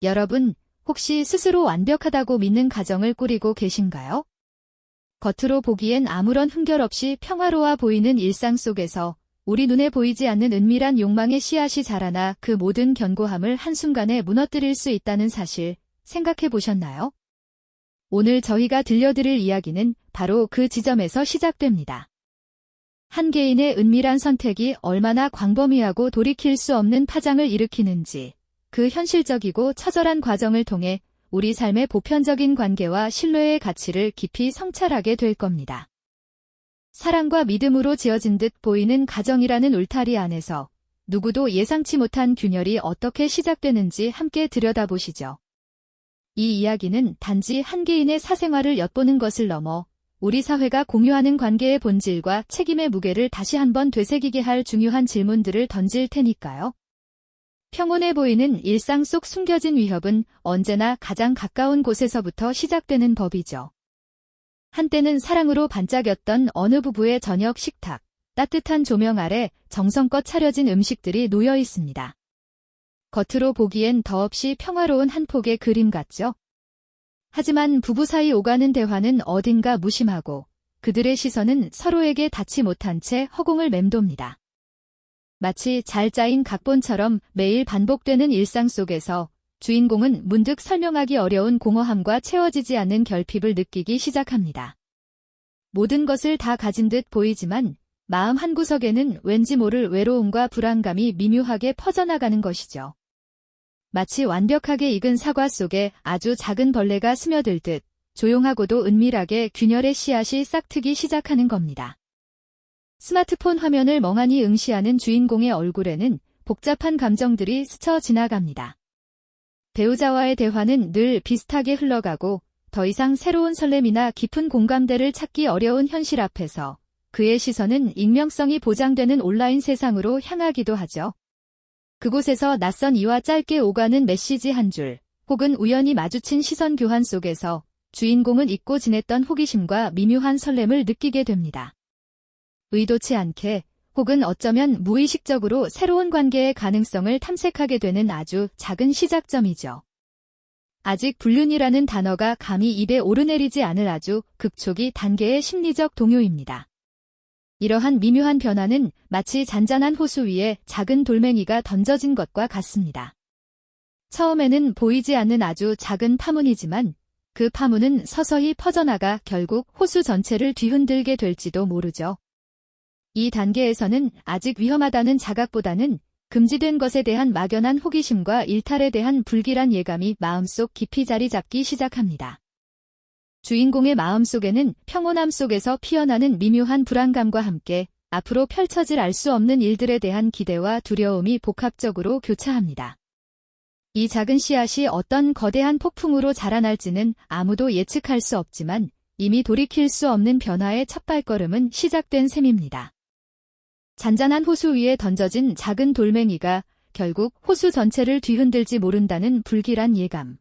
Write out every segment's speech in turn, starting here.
여러분, 혹시 스스로 완벽하다고 믿는 가정을 꾸리고 계신가요? 겉으로 보기엔 아무런 흠결 없이 평화로워 보이는 일상 속에서 우리 눈에 보이지 않는 은밀한 욕망의 씨앗이 자라나 그 모든 견고함을 한순간에 무너뜨릴 수 있다는 사실 생각해 보셨나요? 오늘 저희가 들려드릴 이야기는 바로 그 지점에서 시작됩니다. 한 개인의 은밀한 선택이 얼마나 광범위하고 돌이킬 수 없는 파장을 일으키는지, 그 현실적이고 처절한 과정을 통해 우리 삶의 보편적인 관계와 신뢰의 가치를 깊이 성찰하게 될 겁니다. 사랑과 믿음으로 지어진 듯 보이는 가정이라는 울타리 안에서 누구도 예상치 못한 균열이 어떻게 시작되는지 함께 들여다보시죠. 이 이야기는 단지 한 개인의 사생활을 엿보는 것을 넘어 우리 사회가 공유하는 관계의 본질과 책임의 무게를 다시 한번 되새기게 할 중요한 질문들을 던질 테니까요. 평온해 보이는 일상 속 숨겨진 위협은 언제나 가장 가까운 곳에서부터 시작되는 법이죠. 한때는 사랑으로 반짝였던 어느 부부의 저녁 식탁, 따뜻한 조명 아래 정성껏 차려진 음식들이 놓여 있습니다. 겉으로 보기엔 더없이 평화로운 한 폭의 그림 같죠? 하지만 부부 사이 오가는 대화는 어딘가 무심하고 그들의 시선은 서로에게 닿지 못한 채 허공을 맴돕니다. 마치 잘 짜인 각본처럼 매일 반복되는 일상 속에서 주인공은 문득 설명하기 어려운 공허함과 채워지지 않는 결핍을 느끼기 시작합니다. 모든 것을 다 가진 듯 보이지만 마음 한구석에는 왠지 모를 외로움과 불안감이 미묘하게 퍼져나가는 것이죠. 마치 완벽하게 익은 사과 속에 아주 작은 벌레가 스며들듯 조용하고도 은밀하게 균열의 씨앗이 싹트기 시작하는 겁니다. 스마트폰 화면을 멍하니 응시하는 주인공의 얼굴에는 복잡한 감정들이 스쳐 지나갑니다. 배우자와의 대화는 늘 비슷하게 흘러가고 더 이상 새로운 설렘이나 깊은 공감대를 찾기 어려운 현실 앞에서 그의 시선은 익명성이 보장되는 온라인 세상으로 향하기도 하죠. 그곳에서 낯선 이와 짧게 오가는 메시지 한 줄, 혹은 우연히 마주친 시선 교환 속에서 주인공은 잊고 지냈던 호기심과 미묘한 설렘을 느끼게 됩니다. 의도치 않게 혹은 어쩌면 무의식적으로 새로운 관계의 가능성을 탐색하게 되는 아주 작은 시작점이죠. 아직 불륜이라는 단어가 감히 입에 오르내리지 않을 아주 극초기 단계의 심리적 동요입니다. 이러한 미묘한 변화는 마치 잔잔한 호수 위에 작은 돌멩이가 던져진 것과 같습니다. 처음에는 보이지 않는 아주 작은 파문이지만 그 파문은 서서히 퍼져나가 결국 호수 전체를 뒤흔들게 될지도 모르죠. 이 단계에서는 아직 위험하다는 자각보다는 금지된 것에 대한 막연한 호기심과 일탈에 대한 불길한 예감이 마음속 깊이 자리 잡기 시작합니다. 주인공의 마음속에는 평온함 속에서 피어나는 미묘한 불안감과 함께 앞으로 펼쳐질 알 수 없는 일들에 대한 기대와 두려움이 복합적으로 교차합니다. 이 작은 씨앗이 어떤 거대한 폭풍으로 자라날지는 아무도 예측할 수 없지만 이미 돌이킬 수 없는 변화의 첫 발걸음은 시작된 셈입니다. 잔잔한 호수 위에 던져진 작은 돌멩이가 결국 호수 전체를 뒤흔들지 모른다는 불길한 예감.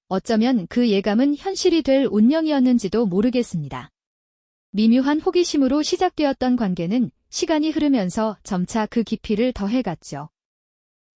어쩌면 그 예감은 현실이 될 운명이었는지도 모르겠습니다. 미묘한 호기심으로 시작되었던 관계는 시간이 흐르면서 점차 그 깊이를 더해갔죠.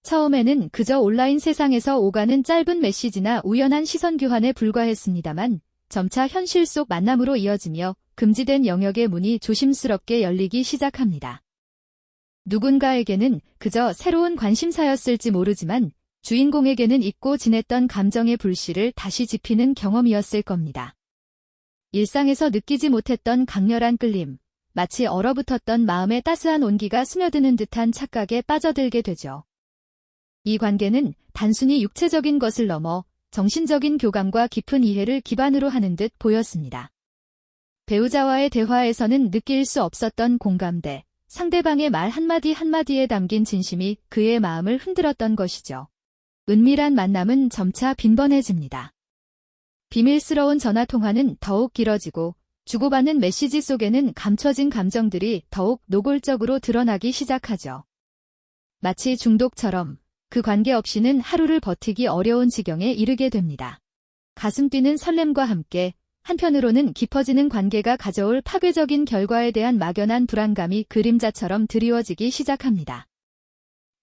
처음에는 그저 온라인 세상에서 오가는 짧은 메시지나 우연한 시선 교환에 불과했습니다만 점차 현실 속 만남으로 이어지며 금지된 영역의 문이 조심스럽게 열리기 시작합니다. 누군가에게는 그저 새로운 관심사였을지 모르지만 주인공에게는 잊고 지냈던 감정의 불씨를 다시 지피는 경험이었을 겁니다. 일상에서 느끼지 못했던 강렬한 끌림, 마치 얼어붙었던 마음의 따스한 온기가 스며드는 듯한 착각에 빠져들게 되죠. 이 관계는 단순히 육체적인 것을 넘어 정신적인 교감과 깊은 이해를 기반으로 하는 듯 보였습니다. 배우자와의 대화에서는 느낄 수 없었던 공감대, 상대방의 말 한마디 한마디에 담긴 진심이 그의 마음을 흔들었던 것이죠. 은밀한 만남은 점차 빈번해집니다. 비밀스러운 전화통화는 더욱 길어지고 주고받는 메시지 속에는 감춰진 감정들이 더욱 노골적으로 드러나기 시작하죠. 마치 중독처럼 그 관계 없이는 하루를 버티기 어려운 지경에 이르게 됩니다. 가슴 뛰는 설렘과 함께 한편으로는 깊어지는 관계가 가져올 파괴적인 결과에 대한 막연한 불안감이 그림자처럼 드리워지기 시작합니다.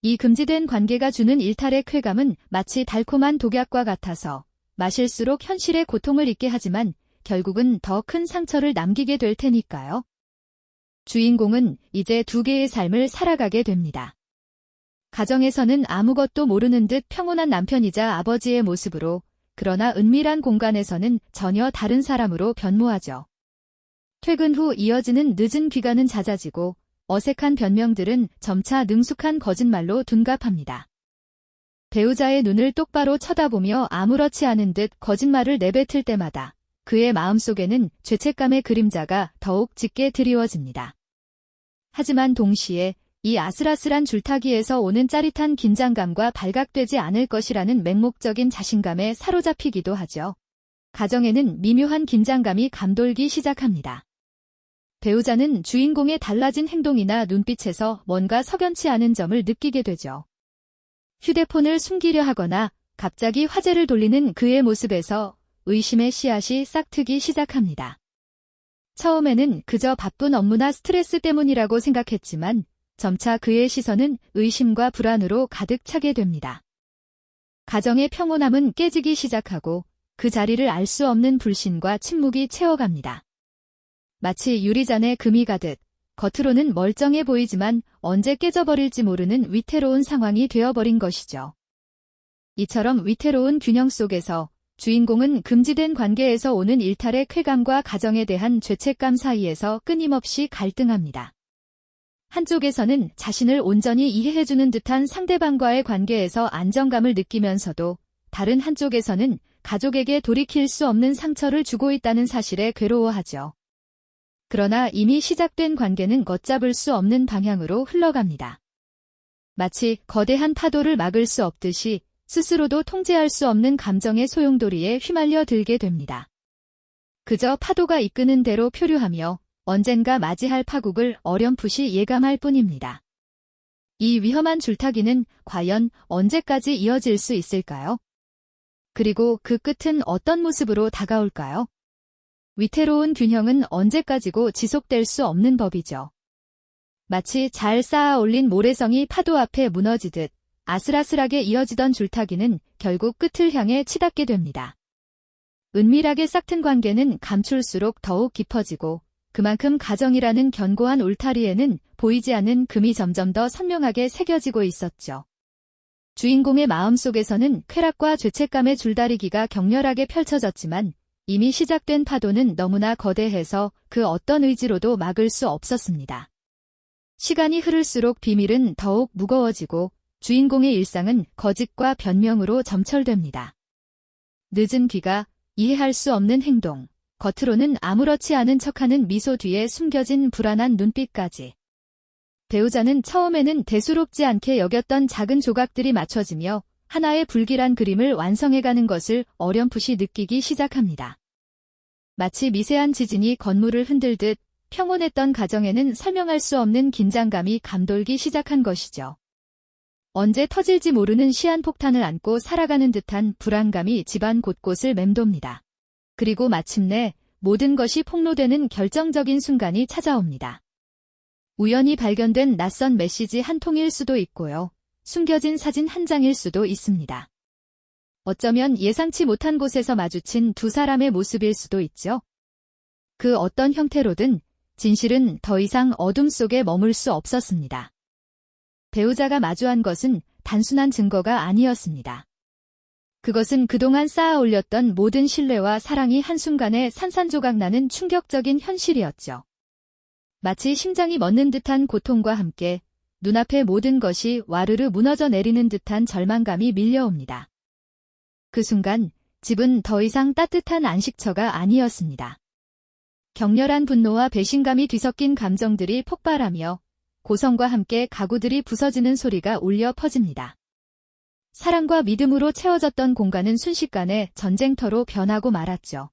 이 금지된 관계가 주는 일탈의 쾌감은 마치 달콤한 독약과 같아서 마실수록 현실의 고통을 잊게 하지만 결국은 더 큰 상처를 남기게 될 테니까요. 주인공은 이제 두 개의 삶을 살아가게 됩니다. 가정에서는 아무것도 모르는 듯 평온한 남편이자 아버지의 모습으로, 그러나 은밀한 공간에서는 전혀 다른 사람으로 변모하죠. 퇴근 후 이어지는 늦은 귀가는 잦아지고 어색한 변명들은 점차 능숙한 거짓말로 둔갑합니다. 배우자의 눈을 똑바로 쳐다보며 아무렇지 않은 듯 거짓말을 내뱉을 때마다 그의 마음속에는 죄책감의 그림자가 더욱 짙게 드리워집니다. 하지만 동시에 이 아슬아슬한 줄타기에서 오는 짜릿한 긴장감과 발각되지 않을 것이라는 맹목적인 자신감에 사로잡히기도 하죠. 가정에는 미묘한 긴장감이 감돌기 시작합니다. 배우자는 주인공의 달라진 행동이나 눈빛에서 뭔가 석연치 않은 점을 느끼게 되죠. 휴대폰을 숨기려 하거나 갑자기 화제를 돌리는 그의 모습에서 의심의 씨앗이 싹트기 시작합니다. 처음에는 그저 바쁜 업무나 스트레스 때문이라고 생각했지만 점차 그의 시선은 의심과 불안으로 가득 차게 됩니다. 가정의 평온함은 깨지기 시작하고 그 자리를 알 수 없는 불신과 침묵이 채워갑니다. 마치 유리잔에 금이 가듯 겉으로는 멀쩡해 보이지만 언제 깨져버릴지 모르는 위태로운 상황이 되어버린 것이죠. 이처럼 위태로운 균형 속에서 주인공은 금지된 관계에서 오는 일탈의 쾌감과 가정에 대한 죄책감 사이에서 끊임없이 갈등합니다. 한쪽에서는 자신을 온전히 이해해주는 듯한 상대방과의 관계에서 안정감을 느끼면서도 다른 한쪽에서는 가족에게 돌이킬 수 없는 상처를 주고 있다는 사실에 괴로워하죠. 그러나 이미 시작된 관계는 걷잡을 수 없는 방향으로 흘러갑니다. 마치 거대한 파도를 막을 수 없듯이 스스로도 통제할 수 없는 감정의 소용돌이에 휘말려 들게 됩니다. 그저 파도가 이끄는 대로 표류하며 언젠가 맞이할 파국을 어렴풋이 예감할 뿐입니다. 이 위험한 줄타기는 과연 언제까지 이어질 수 있을까요? 그리고 그 끝은 어떤 모습으로 다가올까요? 위태로운 균형은 언제까지고 지속될 수 없는 법이죠. 마치 잘 쌓아 올린 모래성이 파도 앞에 무너지듯 아슬아슬하게 이어지던 줄타기는 결국 끝을 향해 치닫게 됩니다. 은밀하게 싹튼 관계는 감출수록 더욱 깊어지고 그만큼 가정이라는 견고한 울타리에는 보이지 않는 금이 점점 더 선명하게 새겨지고 있었죠. 주인공의 마음속에서는 쾌락과 죄책감의 줄다리기가 격렬하게 펼쳐졌지만 이미 시작된 파도는 너무나 거대해서 그 어떤 의지로도 막을 수 없었습니다. 시간이 흐를수록 비밀은 더욱 무거워지고 주인공의 일상은 거짓과 변명으로 점철됩니다. 늦은 귀가, 이해할 수 없는 행동, 겉으로는 아무렇지 않은 척하는 미소 뒤에 숨겨진 불안한 눈빛까지. 배우자는 처음에는 대수롭지 않게 여겼던 작은 조각들이 맞춰지며 하나의 불길한 그림을 완성해가는 것을 어렴풋이 느끼기 시작합니다. 마치 미세한 지진이 건물을 흔들듯 평온했던 가정에는 설명할 수 없는 긴장감이 감돌기 시작한 것이죠. 언제 터질지 모르는 시한폭탄을 안고 살아가는 듯한 불안감이 집안 곳곳을 맴돕니다. 그리고 마침내 모든 것이 폭로되는 결정적인 순간이 찾아옵니다. 우연히 발견된 낯선 메시지 한 통일 수도 있고요. 숨겨진 사진 한 장일 수도 있습니다. 어쩌면 예상치 못한 곳에서 마주친 두 사람의 모습일 수도 있죠. 그 어떤 형태로든 진실은 더 이상 어둠 속에 머물 수 없었습니다. 배우자가 마주한 것은 단순한 증거가 아니었습니다. 그것은 그동안 쌓아 올렸던 모든 신뢰와 사랑이 한순간에 산산조각 나는 충격적인 현실이었죠. 마치 심장이 멎는 듯한 고통과 함께 눈앞의 모든 것이 와르르 무너져 내리는 듯한 절망감이 밀려옵니다. 그 순간 집은 더 이상 따뜻한 안식처가 아니었습니다. 격렬한 분노와 배신감이 뒤섞인 감정들이 폭발하며 고성과 함께 가구들이 부서지는 소리가 울려 퍼집니다. 사랑과 믿음으로 채워졌던 공간은 순식간에 전쟁터로 변하고 말았죠.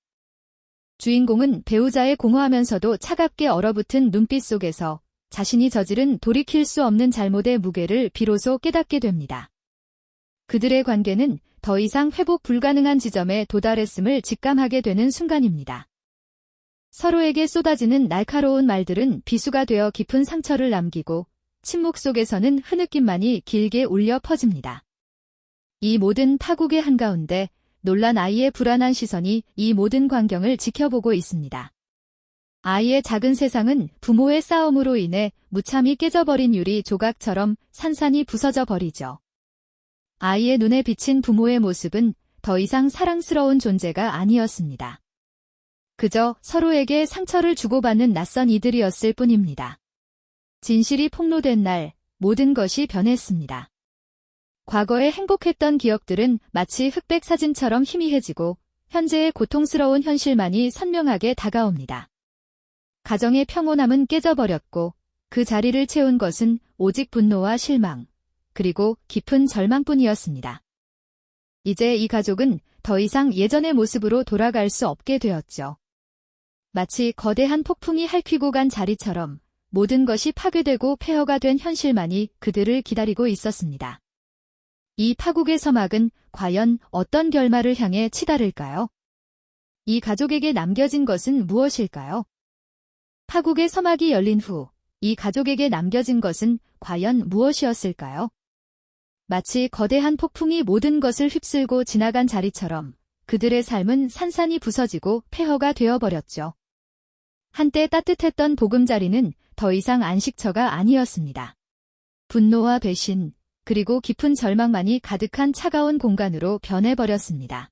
주인공은 배우자의 공허하면서도 차갑게 얼어붙은 눈빛 속에서 자신이 저지른 돌이킬 수 없는 잘못의 무게를 비로소 깨닫게 됩니다. 그들의 관계는 더 이상 회복 불가능한 지점에 도달했음을 직감하게 되는 순간입니다. 서로에게 쏟아지는 날카로운 말들은 비수가 되어 깊은 상처를 남기고 침묵 속에서는 흐느낌만이 길게 울려 퍼집니다. 이 모든 파국의 한가운데 놀란 아이의 불안한 시선이 이 모든 광경을 지켜보고 있습니다. 아이의 작은 세상은 부모의 싸움으로 인해 무참히 깨져버린 유리 조각처럼 산산이 부서져 버리죠. 아이의 눈에 비친 부모의 모습은 더 이상 사랑스러운 존재가 아니었습니다. 그저 서로에게 상처를 주고받는 낯선 이들이었을 뿐입니다. 진실이 폭로된 날 모든 것이 변했습니다. 과거에 행복했던 기억들은 마치 흑백 사진처럼 희미해지고 현재의 고통스러운 현실만이 선명하게 다가옵니다. 가정의 평온함은 깨져버렸고 그 자리를 채운 것은 오직 분노와 실망, 그리고 깊은 절망뿐이었습니다. 이제 이 가족은 더 이상 예전의 모습으로 돌아갈 수 없게 되었죠. 마치 거대한 폭풍이 핥히고 간 자리처럼 모든 것이 파괴되고 폐허가 된 현실만이 그들을 기다리고 있었습니다. 이 파국의 서막은 과연 어떤 결말을 향해 치달을까요? 이 가족에게 남겨진 것은 무엇일까요? 파국의 서막이 열린 후 이 가족에게 남겨진 것은 과연 무엇이었을까요? 마치 거대한 폭풍이 모든 것을 휩쓸고 지나간 자리처럼 그들의 삶은 산산이 부서지고 폐허가 되어버렸죠. 한때 따뜻했던 보금자리는 더 이상 안식처가 아니었습니다. 분노와 배신, 그리고 깊은 절망만이 가득한 차가운 공간으로 변해버렸습니다.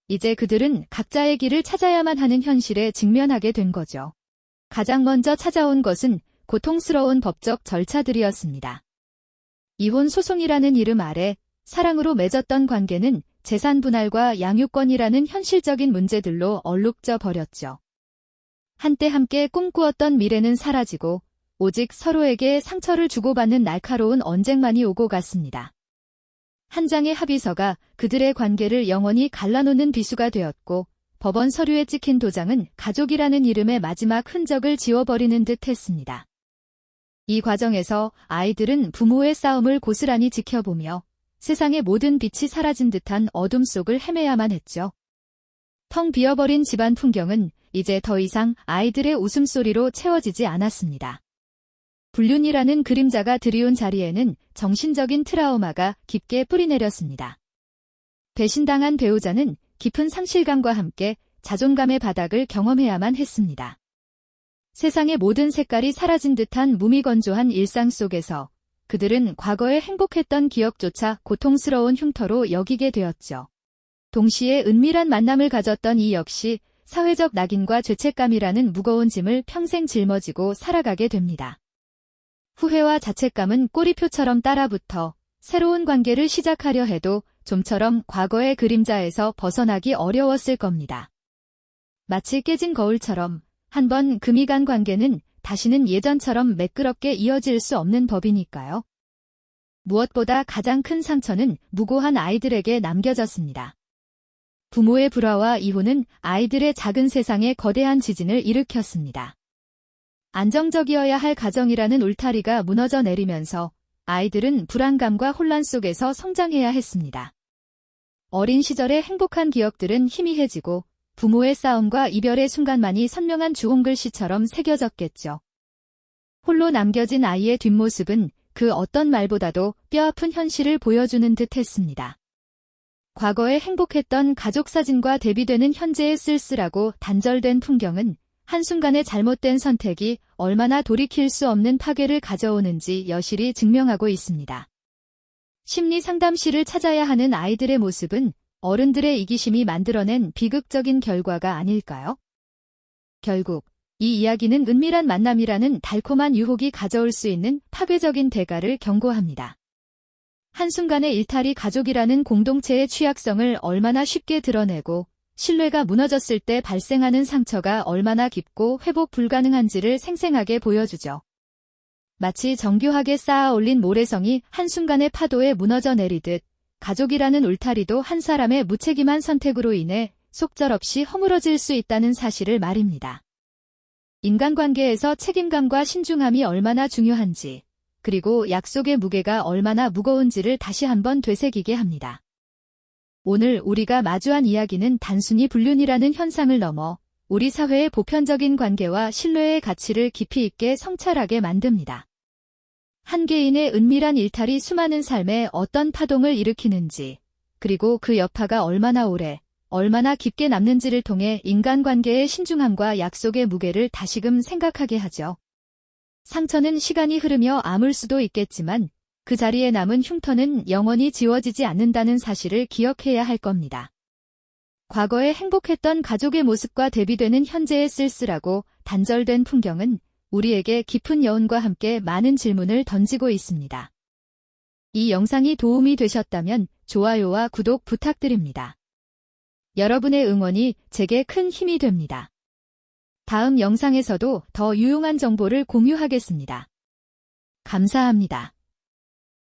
이제 그들은 각자의 길을 찾아야만 하는 현실에 직면하게 된 거죠. 가장 먼저 찾아온 것은 고통스러운 법적 절차들이었습니다. 이혼 소송이라는 이름 아래 사랑으로 맺었던 관계는 재산 분할과 양육권이라는 현실적인 문제들로 얼룩져 버렸죠. 한때 함께 꿈꾸었던 미래는 사라지고 오직 서로에게 상처를 주고받는 날카로운 언쟁만이 오고 갔습니다. 한 장의 합의서가 그들의 관계를 영원히 갈라놓는 비수가 되었고 법원 서류에 찍힌 도장은 가족이라는 이름의 마지막 흔적을 지워버리는 듯 했습니다. 이 과정에서 아이들은 부모의 싸움을 고스란히 지켜보며 세상의 모든 빛이 사라진 듯한 어둠 속을 헤매야만 했죠. 텅 비어버린 집안 풍경은 이제 더 이상 아이들의 웃음소리로 채워지지 않았습니다. 불륜이라는 그림자가 들이운 자리에는 정신적인 트라우마가 깊게 뿌리내렸습니다. 배신당한 배우자는 깊은 상실감과 함께 자존감의 바닥을 경험해야만 했습니다. 세상의 모든 색깔이 사라진 듯한 무미건조한 일상 속에서 그들은 과거에 행복했던 기억조차 고통스러운 흉터로 여기게 되었죠. 동시에 은밀한 만남을 가졌던 이 역시 사회적 낙인과 죄책감이라는 무거운 짐을 평생 짊어지고 살아가게 됩니다. 후회와 자책감은 꼬리표처럼 따라붙어 새로운 관계를 시작하려 해도 좀처럼 과거의 그림자에서 벗어나기 어려웠을 겁니다. 마치 깨진 거울처럼 한번 금이 간 관계는 다시는 예전처럼 매끄럽게 이어질 수 없는 법이니까요. 무엇보다 가장 큰 상처는 무고한 아이들에게 남겨졌습니다. 부모의 불화와 이혼은 아이들의 작은 세상에 거대한 지진을 일으켰습니다. 안정적이어야 할 가정이라는 울타리가 무너져 내리면서 아이들은 불안감과 혼란 속에서 성장해야 했습니다. 어린 시절의 행복한 기억들은 희미해지고 부모의 싸움과 이별의 순간만이 선명한 주홍글씨처럼 새겨졌겠죠. 홀로 남겨진 아이의 뒷모습은 그 어떤 말보다도 뼈아픈 현실을 보여주는 듯 했습니다. 과거에 행복했던 가족 사진과 대비되는 현재의 쓸쓸하고 단절된 풍경은 한순간의 잘못된 선택이 얼마나 돌이킬 수 없는 파괴를 가져오는지 여실히 증명하고 있습니다. 심리 상담실을 찾아야 하는 아이들의 모습은 어른들의 이기심이 만들어낸 비극적인 결과가 아닐까요? 결국 이 이야기는 은밀한 만남이라는 달콤한 유혹이 가져올 수 있는 파괴적인 대가를 경고합니다. 한순간의 일탈이 가족이라는 공동체의 취약성을 얼마나 쉽게 드러내고 신뢰가 무너졌을 때 발생하는 상처가 얼마나 깊고 회복 불가능한지를 생생하게 보여주죠. 마치 정교하게 쌓아 올린 모래성이 한순간의 파도에 무너져 내리듯 가족이라는 울타리도 한 사람의 무책임한 선택으로 인해 속절없이 허물어질 수 있다는 사실을 말입니다. 인간관계에서 책임감과 신중함이 얼마나 중요한지, 그리고 약속의 무게가 얼마나 무거운지를 다시 한번 되새기게 합니다. 오늘 우리가 마주한 이야기는 단순히 불륜이라는 현상을 넘어 우리 사회의 보편적인 관계와 신뢰의 가치를 깊이 있게 성찰하게 만듭니다. 한 개인의 은밀한 일탈이 수많은 삶에 어떤 파동을 일으키는지, 그리고 그 여파가 얼마나 오래, 얼마나 깊게 남는지를 통해 인간관계의 신중함과 약속의 무게를 다시금 생각하게 하죠. 상처는 시간이 흐르며 아물 수도 있겠지만 그 자리에 남은 흉터는 영원히 지워지지 않는다는 사실을 기억해야 할 겁니다. 과거에 행복했던 가족의 모습과 대비되는 현재의 쓸쓸하고 단절된 풍경은 우리에게 깊은 여운과 함께 많은 질문을 던지고 있습니다. 이 영상이 도움이 되셨다면 좋아요와 구독 부탁드립니다. 여러분의 응원이 제게 큰 힘이 됩니다. 다음 영상에서도 더 유용한 정보를 공유하겠습니다. 감사합니다.